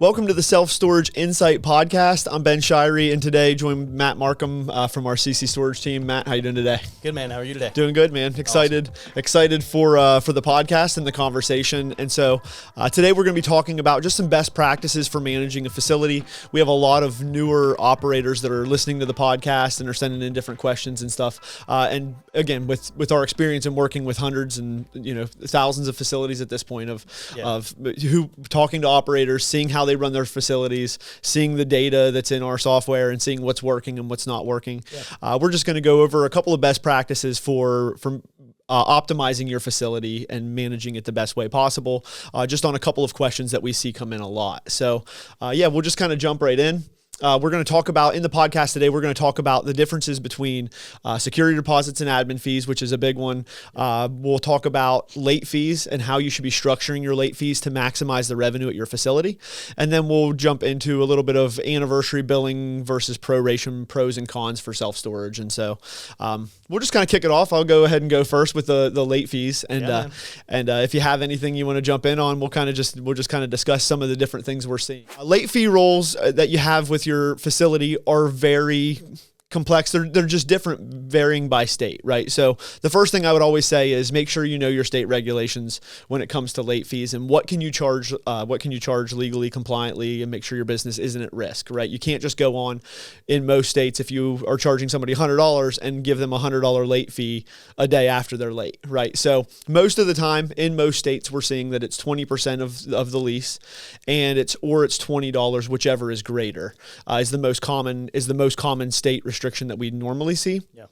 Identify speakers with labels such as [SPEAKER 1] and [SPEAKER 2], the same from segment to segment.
[SPEAKER 1] Welcome to the Self Storage Insight Podcast. I'm Ben Shirey, and today joined Matt Markham from our CC Storage team. Matt, how you doing today?
[SPEAKER 2] Good, man. How are you today?
[SPEAKER 1] Doing good, man. Excited for the podcast and the conversation. And so today we're going to be talking about just some best practices for managing a facility. We have a lot of newer operators that are listening to the podcast and are sending in different questions and stuff. And again, with our experience in working with hundreds and thousands of facilities at this point of who talking to operators, seeing how they run their facilities, seeing the data that's in our software and seeing what's working and what's not working. Yeah. We're just going to go over a couple of best practices for optimizing your facility and managing it the best way possible, just on a couple of questions that we see come in a lot. So we'll just kind of jump right in. We're going to talk about, in the podcast today, we're going to talk about the differences between security deposits and admin fees, which is a big one. We'll talk about late fees and how you should be structuring your late fees to maximize the revenue at your facility. And then we'll jump into a little bit of anniversary billing versus proration, pros and cons for self-storage. And so we'll just kind of kick it off. I'll go ahead and go first with the late fees. And if you have anything you want to jump in on, we'll just kind of discuss some of the different things we're seeing. Late fee rolls that you have with your facility are very complex. They're just different, varying by state, right? So the first thing I would always say is make sure you know your state regulations when it comes to late fees and what can you charge legally, compliantly, and make sure your business isn't at risk, right? You can't just go on in most states if you are charging somebody $100 and give them a $100 late fee a day after they're late, right? So most of the time in most states we're seeing that it's 20% of the lease, and it's $20, whichever is greater, is the most common state restriction that we normally see. Yeah.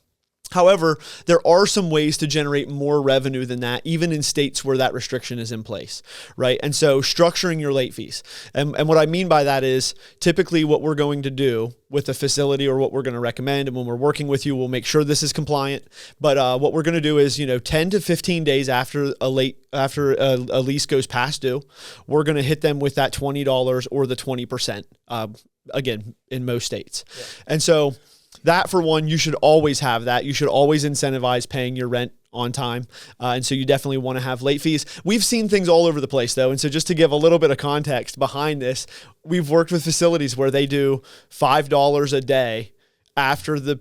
[SPEAKER 1] However, there are some ways to generate more revenue than that, even in states where that restriction is in place, right? And so structuring your late fees. And what I mean by that is typically what we're going to do with a facility, or what we're going to recommend, and when we're working with you, we'll make sure this is compliant. But what we're going to do is, 10 to 15 days after a lease goes past due, we're going to hit them with that $20 or the 20%, again, in most states. Yeah. And so that, for one, you should always have that. You should always incentivize paying your rent on time. And so you definitely want to have late fees. We've seen things all over the place, though. And so just to give a little bit of context behind this, we've worked with facilities where they do $5 a day after the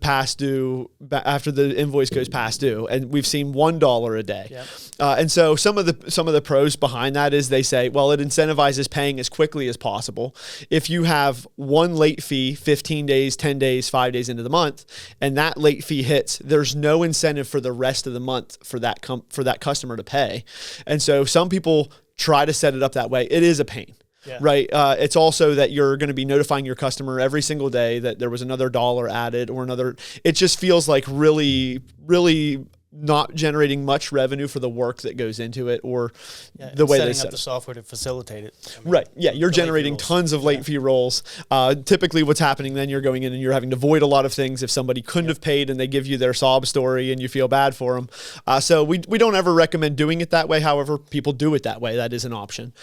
[SPEAKER 1] invoice goes past due, and we've seen $1 a day. Yep. And so some of the pros behind that is they say, well, it incentivizes paying as quickly as possible. If you have one late fee 15 days, 10 days, 5 days into the month, and that late fee hits, there's no incentive for the rest of the month for that customer to pay. And so some people try to set it up that way. It is a pain. Yeah. Right. It's also that you're going to be notifying your customer every single day that there was another dollar added or another. It just feels like really, really not generating much revenue for the work that goes into it, or the way they set
[SPEAKER 2] up the software to facilitate it.
[SPEAKER 1] Right. Yeah. You're generating tons of late fee rolls. Typically what's happening then, you're going in and you're having to void a lot of things if somebody couldn't have paid and they give you their sob story and you feel bad for them. So we don't ever recommend doing it that way. However, people do it that way. That is an option.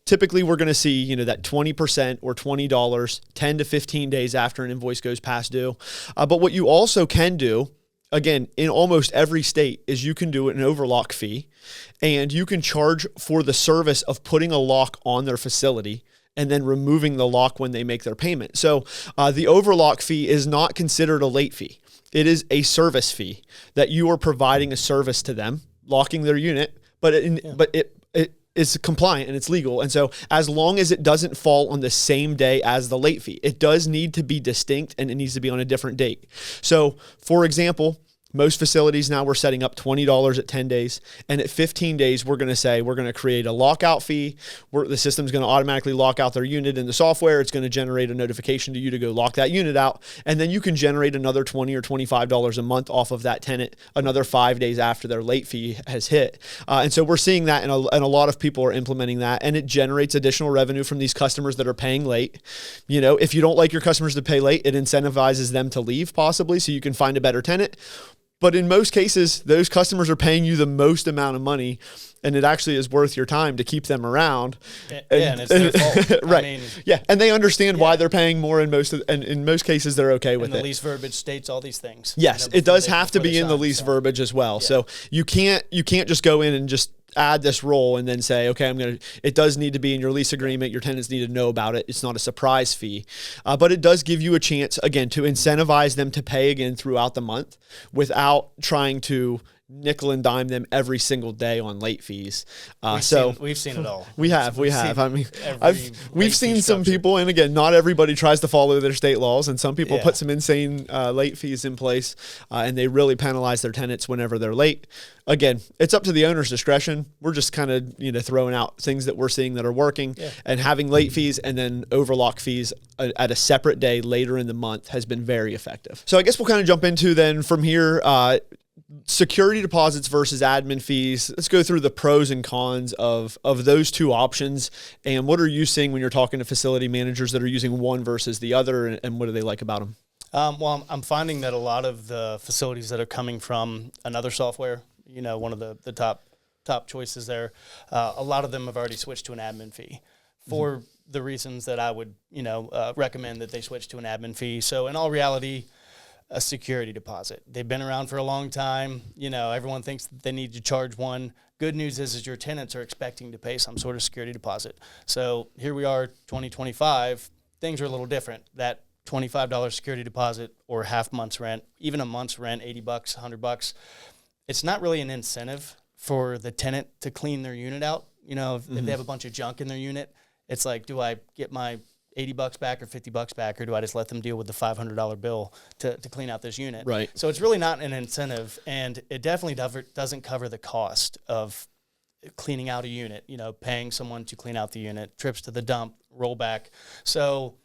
[SPEAKER 1] Typically we're going to see, that 20% or $20, 10 to 15 days after an invoice goes past due. But what you also can do, again, in almost every state, is you can do an overlock fee, and you can charge for the service of putting a lock on their facility and then removing the lock when they make their payment. So the overlock fee is not considered a late fee. It is a service fee that you are providing a service to them, locking their unit, but it is compliant and it's legal. And so as long as it doesn't fall on the same day as the late fee, it does need to be distinct and it needs to be on a different date. So for example, most facilities now we're setting up $20 at 10 days. And at 15 days, we're going to create a lockout fee. The system's going to automatically lock out their unit in the software. It's going to generate a notification to you to go lock that unit out. And then you can generate another $20 or $25 a month off of that tenant, another 5 days after their late fee has hit. And so we're seeing that, and a lot of people are implementing that, and it generates additional revenue from these customers that are paying late. If you don't like your customers to pay late, it incentivizes them to leave possibly so you can find a better tenant. But in most cases, those customers are paying you the most amount of money, and it actually is worth your time to keep them around.
[SPEAKER 2] And it's their fault.
[SPEAKER 1] Right. And they understand why they're paying more in most cases they're okay with it.
[SPEAKER 2] And the lease verbiage states all these things.
[SPEAKER 1] Yes, it does have to be in the lease verbiage as well. Yeah. So you can't just go in and just add this role and then say, okay, it does need to be in your lease agreement. Your tenants need to know about it. It's not a surprise fee, but it does give you a chance, again, to incentivize them to pay again throughout the month without trying to nickel and dime them every single day on late fees.
[SPEAKER 2] We've seen it all.
[SPEAKER 1] We have. I mean, we've seen some people, and again, not everybody tries to follow their state laws, and some people put some insane late fees in place, and they really penalize their tenants whenever they're late. Again, it's up to the owner's discretion. We're just kind of throwing out things that we're seeing that are working, and having late fees and then overlock fees at a separate day later in the month has been very effective. So I guess we'll kind of jump into then from here. Security deposits versus admin fees. Let's go through the pros and cons of those two options. And what are you seeing when you're talking to facility managers that are using one versus the other, and what do they like about them?
[SPEAKER 2] Well, I'm finding that a lot of the facilities that are coming from another software, one of the top choices there, a lot of them have already switched to an admin fee for the reasons that I would, recommend that they switch to an admin fee. So in all reality, a security deposit. They've been around for a long time. Everyone thinks that they need to charge one. Good news is your tenants are expecting to pay some sort of security deposit. So here we are, 2025. Things are a little different. That $25 security deposit or half month's rent, even a month's rent, $80, $100. It's not really an incentive for the tenant to clean their unit out. If they have a bunch of junk in their unit, it's like, do I get my $80 back or $50 back, or do I just let them deal with the $500 bill to clean out this unit?
[SPEAKER 1] Right.
[SPEAKER 2] So it's really not an incentive, and it definitely doesn't cover the cost of cleaning out a unit, paying someone to clean out the unit, trips to the dump, rollback. So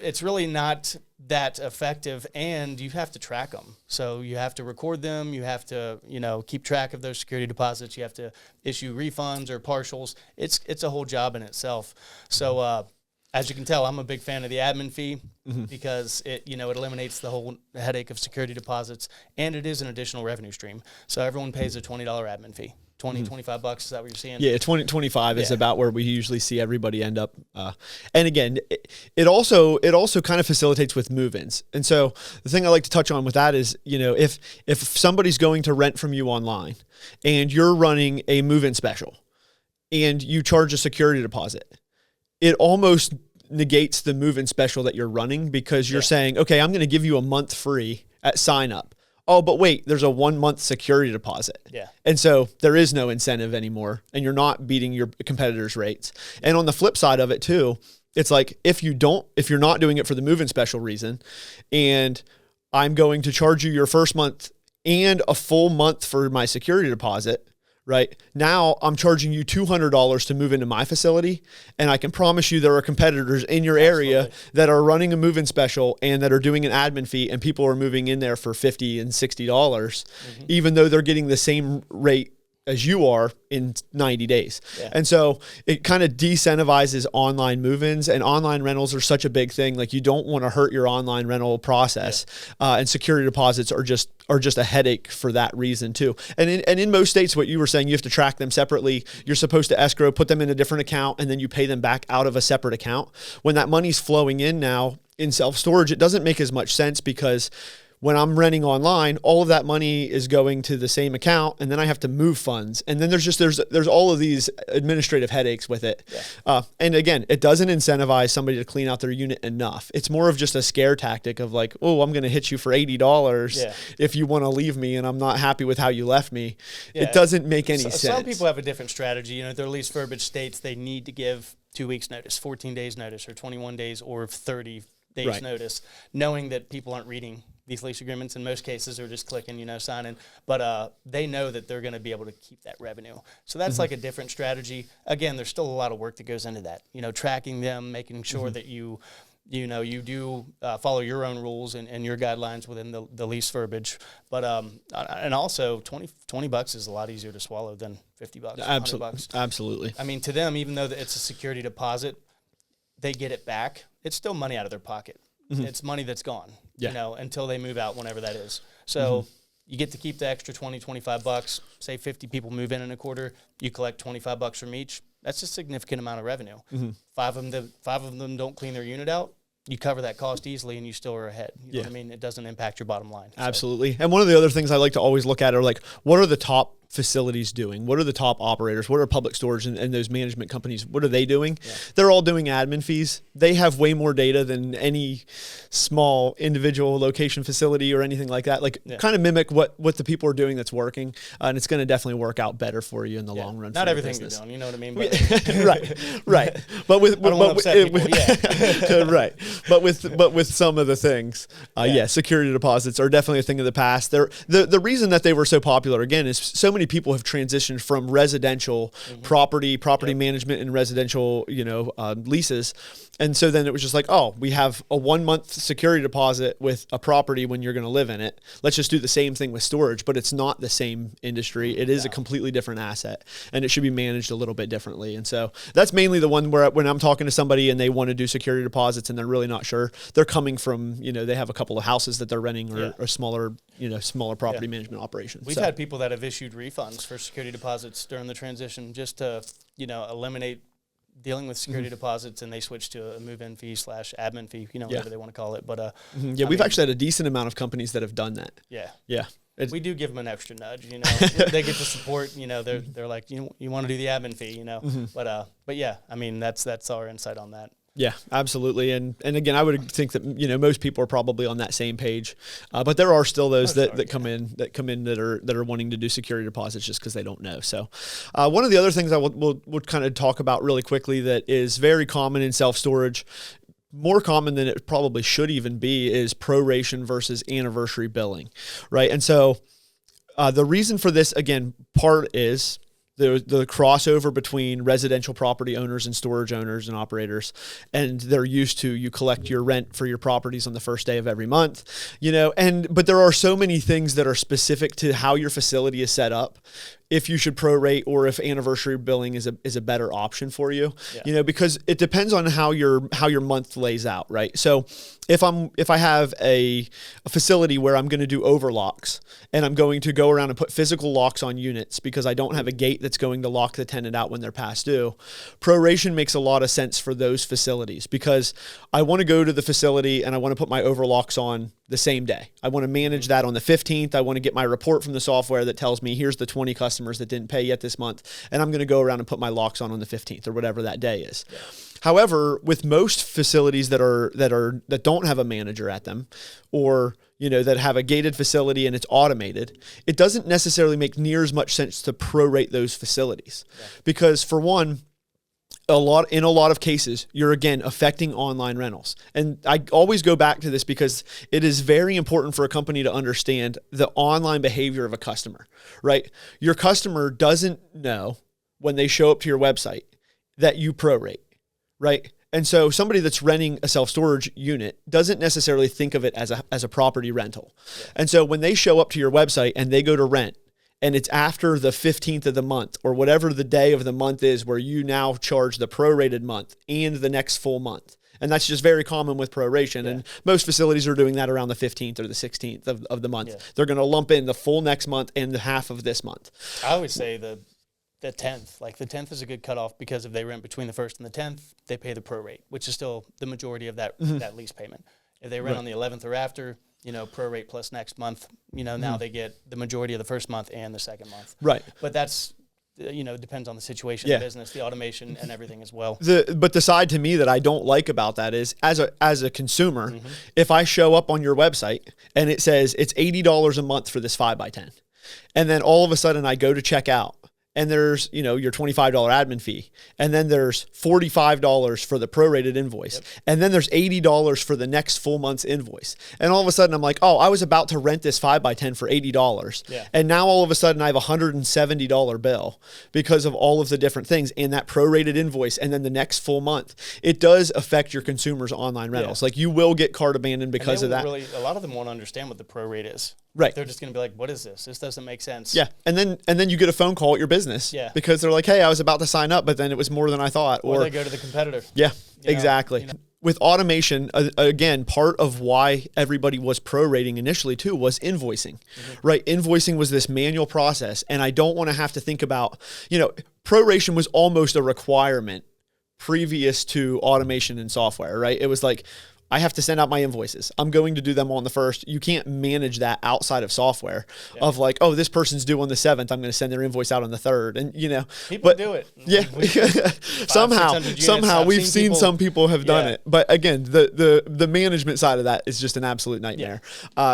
[SPEAKER 2] it's really not that effective, and you have to track them. So you have to record them. You have to, keep track of those security deposits. You have to issue refunds or partials. It's a whole job in itself. So, as you can tell, I'm a big fan of the admin fee because it eliminates the whole headache of security deposits, and it is an additional revenue stream. So everyone pays a $20 admin fee. $20, $25, is that what you're seeing?
[SPEAKER 1] Yeah, 25 is about where we usually see everybody end up. And again, it also kind of facilitates with move-ins. And so the thing I like to touch on with that is, if somebody's going to rent from you online and you're running a move-in special and you charge a security deposit, it almost negates the move-in special that you're running, because you're saying, okay, I'm going to give you a month free at sign up. Oh, but wait, there's a 1 month security deposit.
[SPEAKER 2] Yeah.
[SPEAKER 1] And so there is no incentive anymore, and you're not beating your competitors' rates. And on the flip side of it too, it's like, if you're not doing it for the move-in special reason, and I'm going to charge you your first month and a full month for my security deposit, right? Now I'm charging you $200 to move into my facility, and I can promise you there are competitors in your area that are running a move-in special and that are doing an admin fee, and people are moving in there for $50 and $60, even though they're getting the same rate as you are in 90 days. Yeah. And so it kind of decentivizes online move-ins, and online rentals are such a big thing. Like, you don't want to hurt your online rental process. And security deposits are just a headache for that reason too. And in most states, what you were saying, you have to track them separately. You're supposed to escrow, put them in a different account, and then you pay them back out of a separate account. When that money's flowing in now in self-storage, it doesn't make as much sense, because when I'm renting online, all of that money is going to the same account, and then I have to move funds. And then there's all of these administrative headaches with it. Yeah. And again, it doesn't incentivize somebody to clean out their unit enough. It's more of just a scare tactic of like, oh, I'm going to hit you for $80 if you want to leave me and I'm not happy with how you left me. Yeah. It doesn't make any sense.
[SPEAKER 2] Some people have a different strategy. Their lease verbiage states they need to give 2 weeks notice, 14 days notice, or 21 days, or 30 days notice, knowing that people aren't reading these lease agreements. In most cases, they're just clicking, signing. But they know that they're going to be able to keep that revenue. So that's like a different strategy. Again, there's still a lot of work that goes into that. Tracking them, making sure that you do follow your own rules and your guidelines within the lease verbiage. But and also $20 is a lot easier to swallow than $50.
[SPEAKER 1] Absolutely.
[SPEAKER 2] I mean, to them, even though it's a security deposit, they get it back. It's still money out of their pocket. It's money that's gone, until they move out, whenever that is. So you get to keep the extra $20, $25. Say 50 people move in a quarter, you collect $25 from each. That's a significant amount of revenue. Five of them don't clean their unit out. You cover that cost easily, and you still are ahead. You know what I mean? It doesn't impact your bottom line.
[SPEAKER 1] Absolutely. And one of the other things I like to always look at are like, what are the top facilities doing? What are the top operators? What are public storage and those management companies? What are they doing? Yeah. They're all doing admin fees. They have way more data than any small individual location facility or anything like that. Like kind of mimic what the people are doing that's working. And it's going to definitely work out better for you in the long run.
[SPEAKER 2] Not everything you're doing, you know what I mean? But
[SPEAKER 1] right. But with,
[SPEAKER 2] I don't want to upset people.
[SPEAKER 1] Right. But with some of the things, security deposits are definitely a thing of the past. The reason that they were so popular, again, is so many people have transitioned from residential property management and residential, leases. And so then it was just like, oh, we have a 1 month security deposit with a property when you're going to live in it. Let's just do the same thing with storage, but it's not the same industry. It is a completely different asset, and it should be managed a little bit differently. And so that's mainly the one where when I'm talking to somebody and they want to do security deposits and they're really not sure, they're coming from, they have a couple of houses that they're renting or smaller property management operations.
[SPEAKER 2] We've had people that have issued refunds for security deposits during the transition just to, eliminate dealing with security deposits, and they switch to a move-in fee / admin fee, whatever they want to call it. But
[SPEAKER 1] we've actually had a decent amount of companies that have done that. Yeah.
[SPEAKER 2] We do give them an extra nudge, they get the support, they're like, you want to do the admin fee, but yeah, I mean, that's our insight on that.
[SPEAKER 1] Yeah, absolutely. And again, I would think that, most people are probably on that same page, but there are still those that come in that are wanting to do security deposits just because they don't know. So one of the other things I would kind of talk about really quickly that is very common in self-storage, more common than it probably should even be, is proration versus anniversary billing, right? And so the reason for this, again, part is the crossover between residential property owners and storage owners and operators, and they're used to, you collect your rent for your properties on the first day of every month, but there are so many things that are specific to how your facility is set up, if you should prorate or if anniversary billing is a better option for you, because it depends on how your month lays out, right? So if I have a facility where I'm going to do overlocks and I'm going to go around and put physical locks on units because I don't have a gate that's going to lock the tenant out when they're past due, proration makes a lot of sense for those facilities because I want to go to the facility and I want to put my overlocks on the same day. I want to manage that on the 15th. I want to get my report from the software that tells me here's the 20 customers that didn't pay yet this month, and I'm going to go around and put my locks on the 15th or whatever that day is. Yeah. However, with most facilities that don't have a manager at them, or that have a gated facility and it's automated, it doesn't necessarily make near as much sense to prorate those facilities, because for one, in a lot of cases, you're again affecting online rentals. And I always go back to this because it is very important for a company to understand the online behavior of a customer, right? Your customer doesn't know when they show up to your website that you prorate, right? And so somebody that's renting a self-storage unit doesn't necessarily think of it as a property rental. Yeah. And so when they show up to your website and they go to rent, and it's after the 15th of the month or whatever the day of the month is where you now charge the prorated month and the next full month. And that's just very common with proration. Yeah. And most facilities are doing that around the 15th or the 16th of the month. Yeah. They're going to lump in the full next month and the half of this month.
[SPEAKER 2] I always say the 10th. Like the 10th is a good cutoff because if they rent between the 1st and the 10th, they pay the prorate, which is still the majority of that lease payment. If they rent on the 11th or after, prorate plus next month, now they get the majority of the first month and the second month.
[SPEAKER 1] Right.
[SPEAKER 2] But that's, depends on the situation, the business, the automation, and everything as well.
[SPEAKER 1] But the side to me that I don't like about that is, as a consumer, if I show up on your website and it says it's $80 a month for this 5x10, and then all of a sudden I go to check out, and there's, your $25 admin fee. And then there's $45 for the prorated invoice. Yep. And then there's $80 for the next full month's invoice. And all of a sudden I'm like, oh, I was about to rent this 5x10 for $80. Yeah. And now all of a sudden I have a $170 bill because of all of the different things and that prorated invoice. And then the next full month, it does affect your consumers' online rentals. Yeah. Like you will get cart abandoned because of that.
[SPEAKER 2] A lot of them won't understand what the prorate is.
[SPEAKER 1] Right.
[SPEAKER 2] They're just going to be like, what is this? This doesn't make sense.
[SPEAKER 1] Yeah. And then you get a phone call at your business because they're like, hey, I was about to sign up, but then it was more than I thought.
[SPEAKER 2] Or they go to the competitor.
[SPEAKER 1] Yeah, exactly. With automation, again, part of why everybody was prorating initially too was invoicing, right? Invoicing was this manual process. And I don't want to have to think about, proration was almost a requirement previous to automation and software, right? It was like, I have to send out my invoices. I'm going to do them on the 1st. You can't manage that outside of software of like, oh, this person's due on the 7th. I'm going to send their invoice out on the 3rd. And
[SPEAKER 2] people do it.
[SPEAKER 1] Yeah. Somehow we've seen some people have done it. But again, the management side of that is just an absolute nightmare.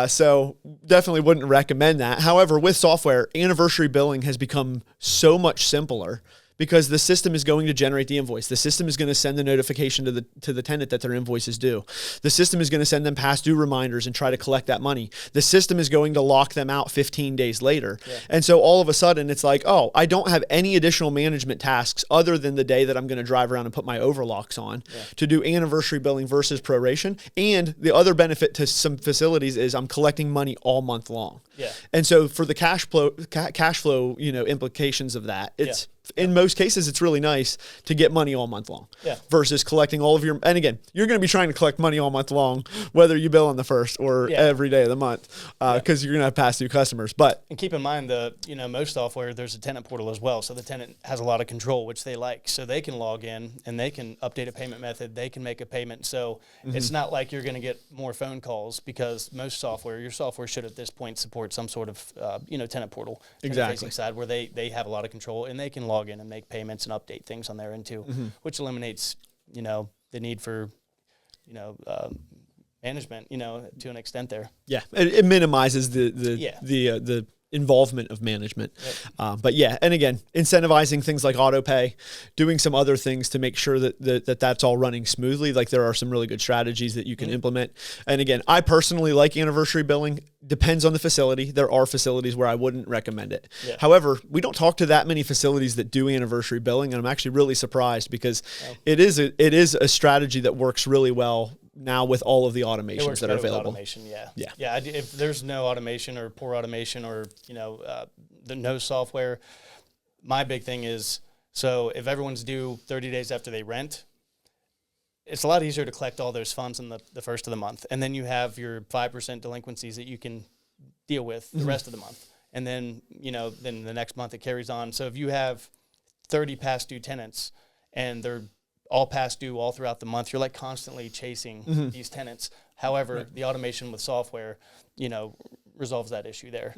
[SPEAKER 1] So definitely wouldn't recommend that. However, with software, anniversary billing has become so much simpler because the system is going to generate the invoice. The system is going to send the notification to the tenant that their invoice is due. The system is going to send them past due reminders and try to collect that money. The system is going to lock them out 15 days later. Yeah. And so all of a sudden it's like, oh, I don't have any additional management tasks other than the day that I'm going to drive around and put my overlocks on to do anniversary billing versus proration. And the other benefit to some facilities is I'm collecting money all month long. Yeah. And so for the cash flow, implications of that, it's in most cases, it's really nice to get money all month long versus collecting all of your, and again, you're going to be trying to collect money all month long, whether you bill on the 1st or every day of the month, because you're going to have past due customers. And
[SPEAKER 2] keep in mind most software, there's a tenant portal as well. So the tenant has a lot of control, which they like. So they can log in and they can update a payment method. They can make a payment. So it's not like you're going to get more phone calls because your software should at this point support some sort of, tenant portal. Exactly. Side where they have a lot of control and they can log in and make payments and update things on there too, which eliminates, the need for, management, to an extent there.
[SPEAKER 1] Yeah. It minimizes the involvement of management. Yep. And again, incentivizing things like auto pay, doing some other things to make sure that that's all running smoothly. Like there are some really good strategies that you can implement. And again, I personally like anniversary billing. Depends on the facility. There are facilities where I wouldn't recommend it. Yeah. However, we don't talk to that many facilities that do anniversary billing. And I'm actually really surprised because it is a strategy that works really well now with all of the automations that are available.
[SPEAKER 2] Automation, yeah. If there's no automation or poor automation or no software, my big thing is, so if everyone's due 30 days after they rent, it's a lot easier to collect all those funds in the 1st of the month, and then you have your 5% delinquencies that you can deal with the rest of the month, and then then the next month it carries on. So if you have 30 past due tenants and they're all past due all throughout the month, you're like constantly chasing these tenants. However, the automation with software, resolves that issue there.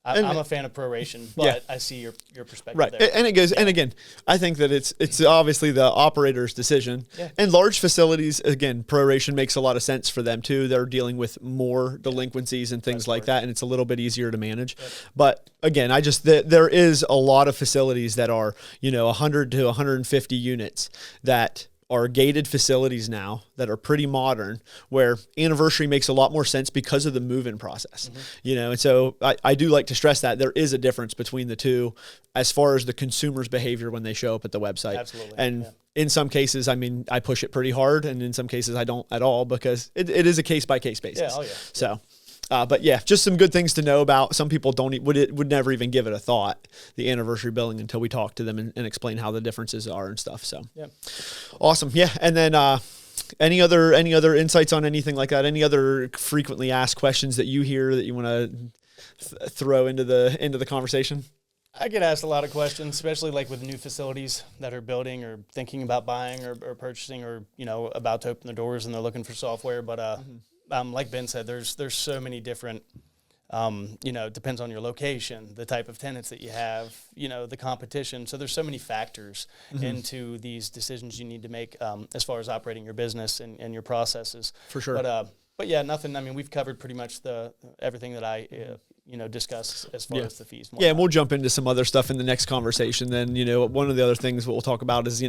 [SPEAKER 2] I'm a fan of proration, but I see your perspective there.
[SPEAKER 1] And it goes, and again, I think that it's obviously the operator's decision. Yeah. And large facilities, again, proration makes a lot of sense for them too. They're dealing with more delinquencies and things like that, and it's a little bit easier to manage. Yep. But again, there is a lot of facilities that are, 100 to 150 units that are gated facilities now that are pretty modern, where anniversary makes a lot more sense because of the move-in process, and so I do like to stress that there is a difference between the two as far as the consumer's behavior when they show up at the website.
[SPEAKER 2] Absolutely.
[SPEAKER 1] And in some cases, I push it pretty hard, and in some cases I don't at all because it is a case-by-case basis.
[SPEAKER 2] Yeah, oh yeah.
[SPEAKER 1] So. But just some good things to know about. Some people would never even give it a thought, the anniversary billing, until we talk to them and explain how the differences are and stuff. So, awesome. Yeah. And then any other insights on anything like that? Any other frequently asked questions that you hear that you want to throw into the conversation?
[SPEAKER 2] I get asked a lot of questions, especially like with new facilities that are building or thinking about buying or purchasing or about to open the doors and they're looking for software, but like Ben said, there's so many different, it depends on your location, the type of tenants that you have, the competition. So there's so many factors into these decisions you need to make as far as operating your business and your processes.
[SPEAKER 1] For sure.
[SPEAKER 2] But yeah, nothing. I mean, we've covered pretty much everything that I discuss as far as the fees.
[SPEAKER 1] And we'll jump into some other stuff in the next conversation. Then, one of the other things we'll talk about is,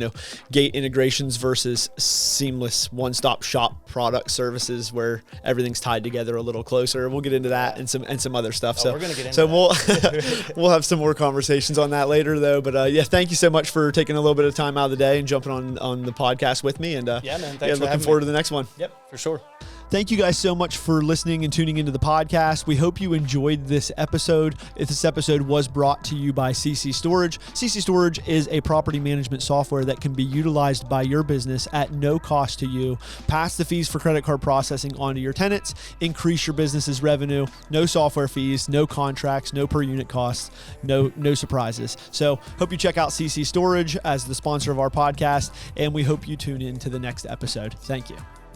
[SPEAKER 1] gate integrations versus seamless one-stop shop product services where everything's tied together a little closer. We'll get into that and some other stuff.
[SPEAKER 2] We're going to get into
[SPEAKER 1] that. We'll have some more conversations on that later though. But thank you so much for taking a little bit of time out of the day and jumping on the podcast with me. And
[SPEAKER 2] man, thanks for
[SPEAKER 1] looking forward to the next one.
[SPEAKER 2] Yep, for sure.
[SPEAKER 1] Thank you guys so much for listening and tuning into the podcast. We hope you enjoyed this episode. If this episode was brought to you by CC Storage. CC Storage is a property management software that can be utilized by your business at no cost to you. Pass the fees for credit card processing onto your tenants, increase your business's revenue, no software fees, no contracts, no per unit costs, no surprises. So hope you check out CC Storage as the sponsor of our podcast, and we hope you tune in to the next episode. Thank you.